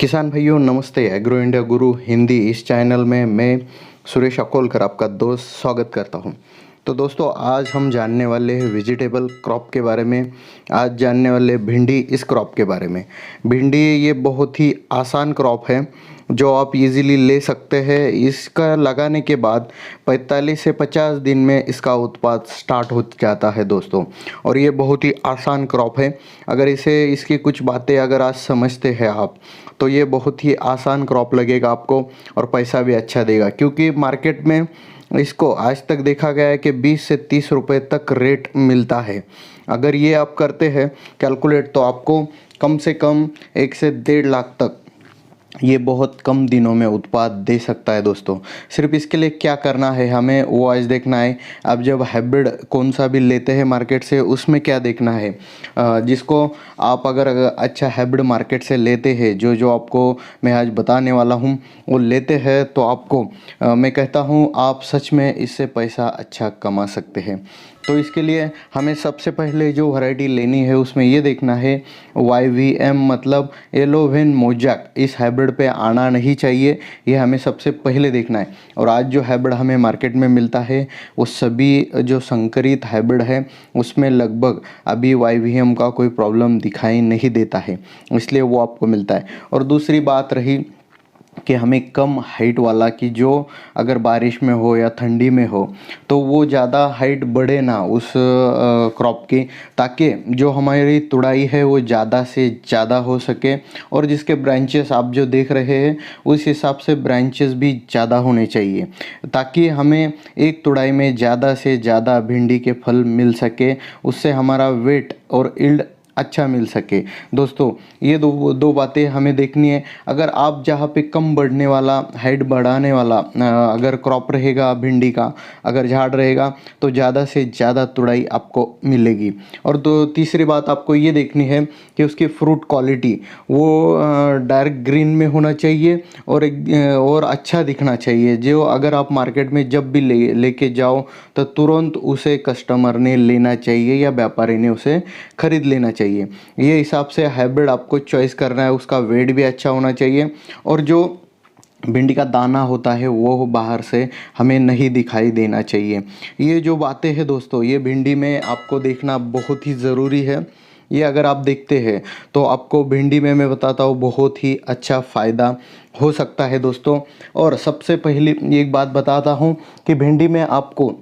किसान भाइयों नमस्ते। एग्रो इंडिया गुरु हिंदी इस चैनल में मैं सुरेश अकोलकर आपका दोस्त स्वागत करता हूं। तो दोस्तों आज हम जानने वाले हैं वेजिटेबल क्रॉप के बारे में। आज जानने वाले भिंडी इस क्रॉप के बारे में। भिंडी ये बहुत ही आसान क्रॉप है जो आप इजीली ले सकते हैं। इसका लगाने के बाद 45 से 50 दिन में इसका उत्पाद स्टार्ट हो जाता है दोस्तों। और ये बहुत ही आसान क्रॉप है। अगर इसकी कुछ बातें अगर आज समझते हैं आप तो ये बहुत ही आसान क्रॉप लगेगा आपको और पैसा भी अच्छा देगा, क्योंकि मार्केट में इसको आज तक देखा गया है कि 20 से 30 रुपए तक रेट मिलता है। अगर ये आप करते हैं कैलकुलेट तो आपको कम से कम 1 से 1.5 लाख तक ये बहुत कम दिनों में उत्पाद दे सकता है दोस्तों। सिर्फ इसके लिए क्या करना है हमें वो आज देखना है। अब जब हाइब्रिड कौन सा भी लेते हैं मार्केट से उसमें क्या देखना है, जिसको आप अगर अच्छा हाइब्रिड मार्केट से लेते हैं जो जो आपको मैं आज बताने वाला हूँ वो लेते हैं तो आपको मैं कहता हूँ आप सच में इससे पैसा अच्छा कमा सकते हैं। तो इसके लिए हमें सबसे पहले जो वैरायटी लेनी है उसमें ये देखना है YVM मतलब येलो वेन मोजैक। इस हाइब्रिड पे आना नहीं चाहिए, ये हमें सबसे पहले देखना है। और आज जो हाइब्रिड हमें मार्केट में मिलता है वो सभी जो संकरित हाइब्रिड है उसमें लगभग अभी YVM का कोई प्रॉब्लम दिखाई नहीं देता है, इसलिए वो आपको मिलता है। और दूसरी बात रही कि हमें कम हाइट वाला कि जो अगर बारिश में हो या ठंडी में हो तो वो ज़्यादा हाइट बढ़े ना उस क्रॉप की, ताकि जो हमारी तुड़ाई है वो ज़्यादा से ज़्यादा हो सके। और जिसके ब्रांचेस आप जो देख रहे हैं उस हिसाब से ब्रांचेस भी ज़्यादा होने चाहिए, ताकि हमें एक तुड़ाई में ज़्यादा से ज़्यादा भिंडी के फल मिल सके, उससे हमारा वेट और यील्ड अच्छा मिल सके। दोस्तों ये दो बातें हमें देखनी है। अगर आप जहाँ पे कम बढ़ने वाला हाइट बढ़ाने वाला अगर क्रॉप रहेगा भिंडी का, अगर झाड़ रहेगा तो ज़्यादा से ज़्यादा तुड़ाई आपको मिलेगी। और तीसरी बात आपको ये देखनी है कि उसकी फ्रूट क्वालिटी वो डार्क ग्रीन में होना चाहिए और अच्छा दिखना चाहिए। जो अगर आप मार्केट में जब भी लेके जाओ तो तुरंत उसे कस्टमर ने लेना चाहिए या व्यापारी ने उसे खरीद लेना चाहिए। ये हिसाब से हाइब्रिड आपको चॉइस करना है। उसका वेट भी अच्छा होना चाहिए और जो भिंडी का दाना होता है वो बाहर से हमें नहीं दिखाई देना चाहिए। ये जो बातें हैं दोस्तों ये भिंडी में आपको देखना बहुत ही ज़रूरी है। ये अगर आप देखते हैं तो आपको भिंडी में मैं बताता हूँ बहुत ही अच्छा फ़ायदा हो सकता है दोस्तों। और सबसे पहली एक बात बताता हूँ कि भिंडी में आपको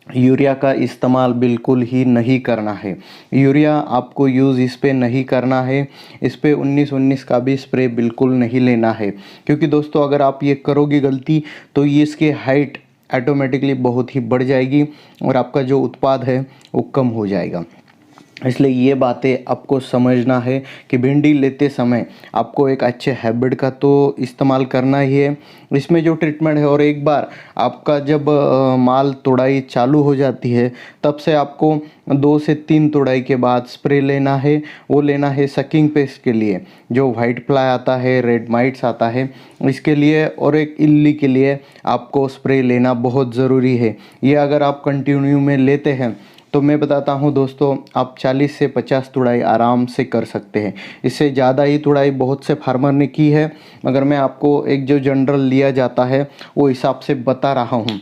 यूरिया का इस्तेमाल बिल्कुल ही नहीं करना है। यूरिया आपको यूज़ इस पे नहीं करना है। इस पे 19-19 का भी स्प्रे बिल्कुल नहीं लेना है, क्योंकि दोस्तों अगर आप ये करोगे गलती तो ये इसके हाइट ऑटोमेटिकली बहुत ही बढ़ जाएगी और आपका जो उत्पाद है वो कम हो जाएगा। इसलिए ये बातें आपको समझना है कि भिंडी लेते समय आपको एक अच्छे हाइब्रिड का तो इस्तेमाल करना ही है। इसमें जो ट्रीटमेंट है, और एक बार आपका जब माल तुड़ाई चालू हो जाती है तब से आपको 2 से 3 तुड़ाई के बाद स्प्रे लेना है। वो लेना है सकिंग पेस्ट के लिए, जो वाइट फ्लाई आता है, रेड माइट्स आता है, इसके लिए और एक इल्ली के लिए आपको स्प्रे लेना बहुत ज़रूरी है। ये अगर आप कंटिन्यू में लेते हैं तो मैं बताता हूँ दोस्तों आप 40 से 50 तुड़ाई आराम से कर सकते हैं। इससे ज़्यादा ही तुड़ाई बहुत से फार्मर ने की है, मगर मैं आपको एक जो जनरल लिया जाता है वो हिसाब से बता रहा हूँ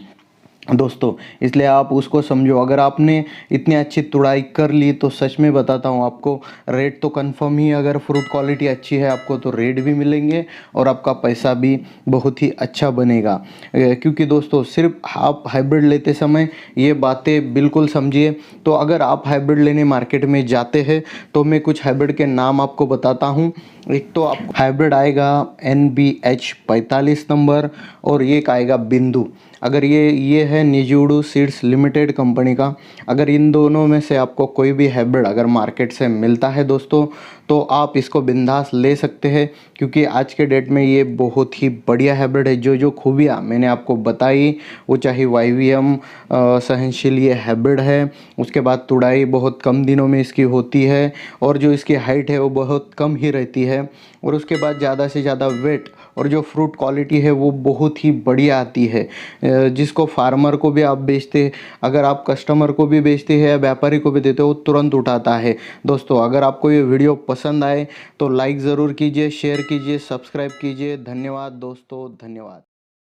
दोस्तों, इसलिए आप उसको समझो। अगर आपने इतनी अच्छी तुड़ाई कर ली तो सच में बताता हूँ आपको रेट तो कंफर्म ही, अगर फ्रूट क्वालिटी अच्छी है आपको तो रेट भी मिलेंगे और आपका पैसा भी बहुत ही अच्छा बनेगा। क्योंकि दोस्तों सिर्फ आप हाइब्रिड लेते समय ये बातें बिल्कुल समझिए। तो अगर आप हाइब्रिड लेने मार्केट में जाते हैं तो मैं कुछ हाइब्रिड के नाम आपको बताता हूँ। एक तो आप हाइब्रिड आएगा NBH 45 नंबर और एक आएगा बिंदु। अगर ये है निजुडू सीड्स लिमिटेड कंपनी का। अगर इन दोनों में से आपको कोई भी हाइब्रिड अगर मार्केट से मिलता है दोस्तों तो आप इसको बिंदास ले सकते हैं, क्योंकि आज के डेट में ये बहुत ही बढ़िया हाइब्रिड है। जो जो खूबियाँ मैंने आपको बताई वो चाहे YVM सहनशील ये हाइब्रिड है, उसके बाद तुड़ाई बहुत कम दिनों में इसकी होती है और जो इसकी हाइट है वो बहुत कम ही रहती है, और उसके बाद ज़्यादा से ज़्यादा वेट और जो फ्रूट क्वालिटी है वो बहुत ही बढ़िया आती है। जिसको फार्मर को भी आप बेचते, अगर आप कस्टमर को भी बेचते हैं या व्यापारी को भी देते हो, तुरंत उठाता है। दोस्तों अगर आपको ये वीडियो पसंद आए तो लाइक ज़रूर कीजिए, शेयर कीजिए, सब्सक्राइब कीजिए। धन्यवाद दोस्तों, धन्यवाद।